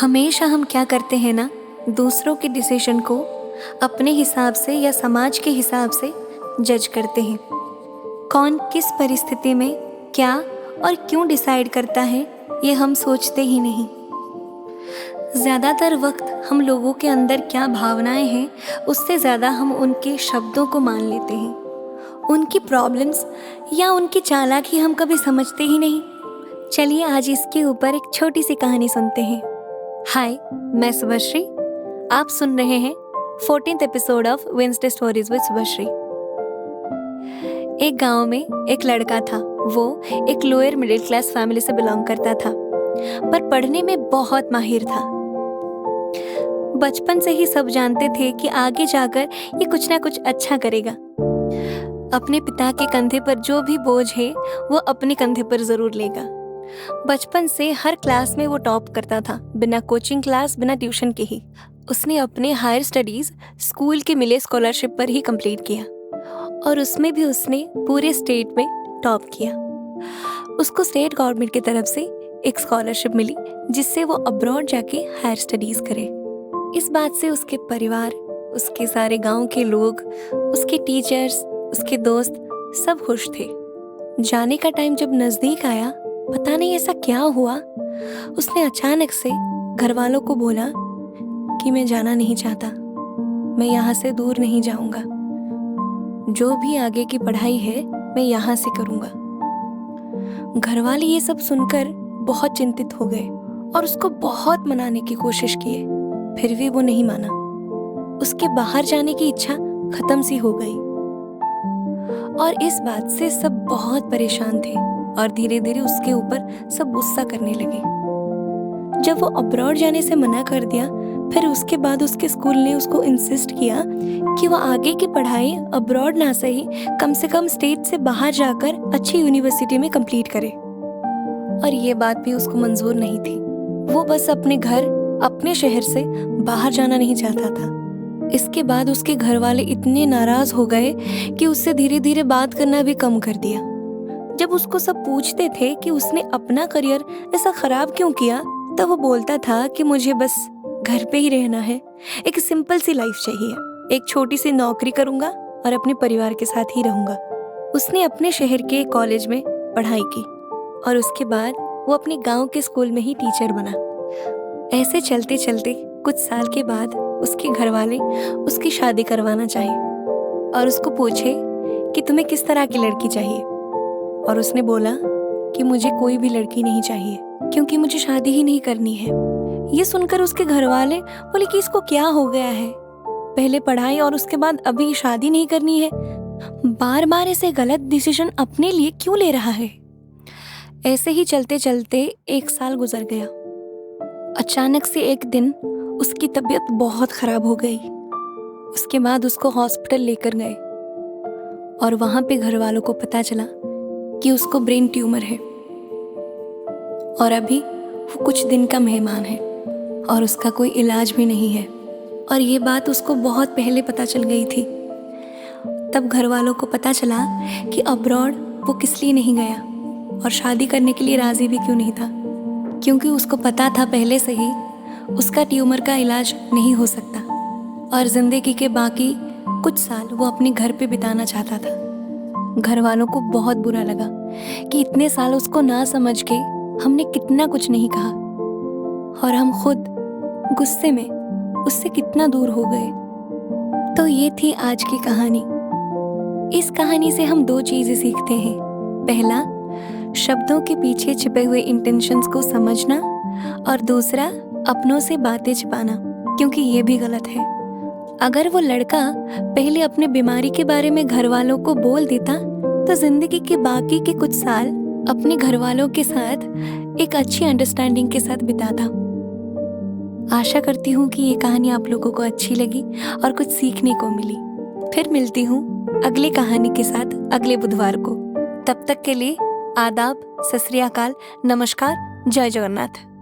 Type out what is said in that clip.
हमेशा हम क्या करते हैं ना, दूसरों के डिसीजन को अपने हिसाब से या समाज के हिसाब से जज करते हैं। कौन किस परिस्थिति में क्या और क्यों डिसाइड करता है, ये हम सोचते ही नहीं। ज़्यादातर वक्त हम लोगों के अंदर क्या भावनाएं हैं, उससे ज़्यादा हम उनके शब्दों को मान लेते हैं। उनकी प्रॉब्लम्स या उनकी चालाकी हम कभी समझते ही नहीं। चलिए आज इसके ऊपर एक छोटी सी कहानी सुनते हैं। हाय, मैं शुभश्री। आप सुन रहे हैं 14th episode of Wednesday stories with Shubhashree. एक गांव में एक लड़का था। वो एक लोअर मिडिल क्लास फैमिली से बिलोंग करता था, पर पढ़ने में बहुत माहिर था। बचपन से ही सब जानते थे कि आगे जाकर ये कुछ ना कुछ अच्छा करेगा। अपने पिता के कंधे पर जो भी बोझ है वो अपने कंधे पर जरूर लेगा। बचपन से हर क्लास में वो टॉप करता था, बिना कोचिंग क्लास, बिना ट्यूशन के ही। उसने अपने हायर स्टडीज स्कूल के मिले स्कॉलरशिप पर ही कंप्लीट किया, और उसमें भी उसने पूरे स्टेट में टॉप किया। उसको स्टेट गवर्नमेंट की तरफ से एक स्कॉलरशिप मिली, जिससे वो अब्रॉड जाके हायर स्टडीज करे। इस बात से उसके परिवार, उसके सारे गांव के लोग, उसके टीचर्स, उसके दोस्त सब खुश थे। जाने का टाइम जब नजदीक आया, पता नहीं ऐसा क्या हुआ, उसने अचानक से घर वालों को बोला कि मैं जाना नहीं चाहता, मैं यहाँ से दूर नहीं जाऊंगा, जो भी आगे की पढ़ाई है मैं यहाँ से करूंगा। घर वाले ये सब सुनकर बहुत चिंतित हो गए और उसको बहुत मनाने की कोशिश किए, फिर भी वो नहीं माना। उसके बाहर जाने की इच्छा खत्म सी हो गई, और इस बात से सब बहुत परेशान थे और धीरे धीरे उसके ऊपर सब गुस्सा करने लगे। जब वो अब्रॉड जाने से मना कर दिया, फिर उसके बाद उसके स्कूल ने उसको इंसिस्ट किया कि वो आगे की पढ़ाई अब्रॉड ना सही, कम से कम स्टेट से बाहर जाकर अच्छी यूनिवर्सिटी में कंप्लीट करे। और ये बात भी उसको मंजूर नहीं थी। वो बस अपने घर, अपने शहर से बाहर जाना नहीं चाहता था। इसके बाद उसके घर वाले इतने नाराज हो गए कि उससे धीरे धीरे बात करना भी कम कर दिया। जब उसको सब पूछते थे कि उसने अपना करियर ऐसा खराब क्यों किया, तब वो बोलता था कि मुझे बस घर पे ही रहना है, एक सिंपल सी लाइफ चाहिए, एक छोटी सी नौकरी करूंगा और अपने परिवार के साथ ही रहूंगा। उसने अपने शहर के कॉलेज में पढ़ाई की और उसके बाद वो अपने गांव के स्कूल में ही टीचर बना। ऐसे चलते चलते कुछ साल के बाद उसके घर वाले उसकी शादी करवाना चाहे और उसको पूछे कि तुम्हें किस तरह की लड़की चाहिए, और उसने बोला कि मुझे कोई भी लड़की नहीं चाहिए, क्योंकि मुझे शादी ही नहीं करनी है। ये सुनकर उसके घर वाले बोले कि इसको क्या हो गया है, पहले पढ़ाई और उसके बाद अभी शादी नहीं करनी है, बार बार ऐसे गलत डिसीजन अपने लिए क्यों ले रहा है। ऐसे ही चलते चलते 1 साल गुजर गया। अचानक से एक दिन उसकी तबीयत बहुत खराब हो गई। उसके बाद उसको हॉस्पिटल लेकर गए और वहां पे घर वालों को पता चला कि उसको ब्रेन ट्यूमर है और अभी वो कुछ दिन का मेहमान है और उसका कोई इलाज भी नहीं है। और ये बात उसको बहुत पहले पता चल गई थी। तब घर वालों को पता चला कि अब्रॉड वो किस लिए नहीं गया और शादी करने के लिए राजी भी क्यों नहीं था, क्योंकि उसको पता था पहले से ही उसका ट्यूमर का इलाज नहीं हो सकता और जिंदगी के बाकी कुछ साल वो अपने घर पे बिताना चाहता था। घर वालों को बहुत बुरा लगा कि इतने साल उसको ना समझ के हमने कितना कुछ नहीं कहा, और हम खुद गुस्से में उससे कितना दूर हो गए। तो ये थी आज की कहानी। इस कहानी से हम 2 चीजें सीखते हैं। पहला, शब्दों के पीछे छिपे हुए इंटेंशंस को समझना, और दूसरा, अपनों से बातें छिपाना, क्योंकि ये भी गलत है। अगर वो लड़का पहले अपने बीमारी के बारे में घर वालों को बोल देता, तो जिंदगी के बाकी के कुछ साल अपने घर वालों के साथ एक अच्छी अंडरस्टैंडिंग के साथ बिताता। आशा करती हूँ कि ये कहानी आप लोगों को अच्छी लगी और कुछ सीखने को मिली। फिर मिलती हूँ अगली कहानी के साथ अगले बुधवार को। तब तक के लिए आदाब, सत श्री अकाल, नमस्कार, जय जगन्नाथ।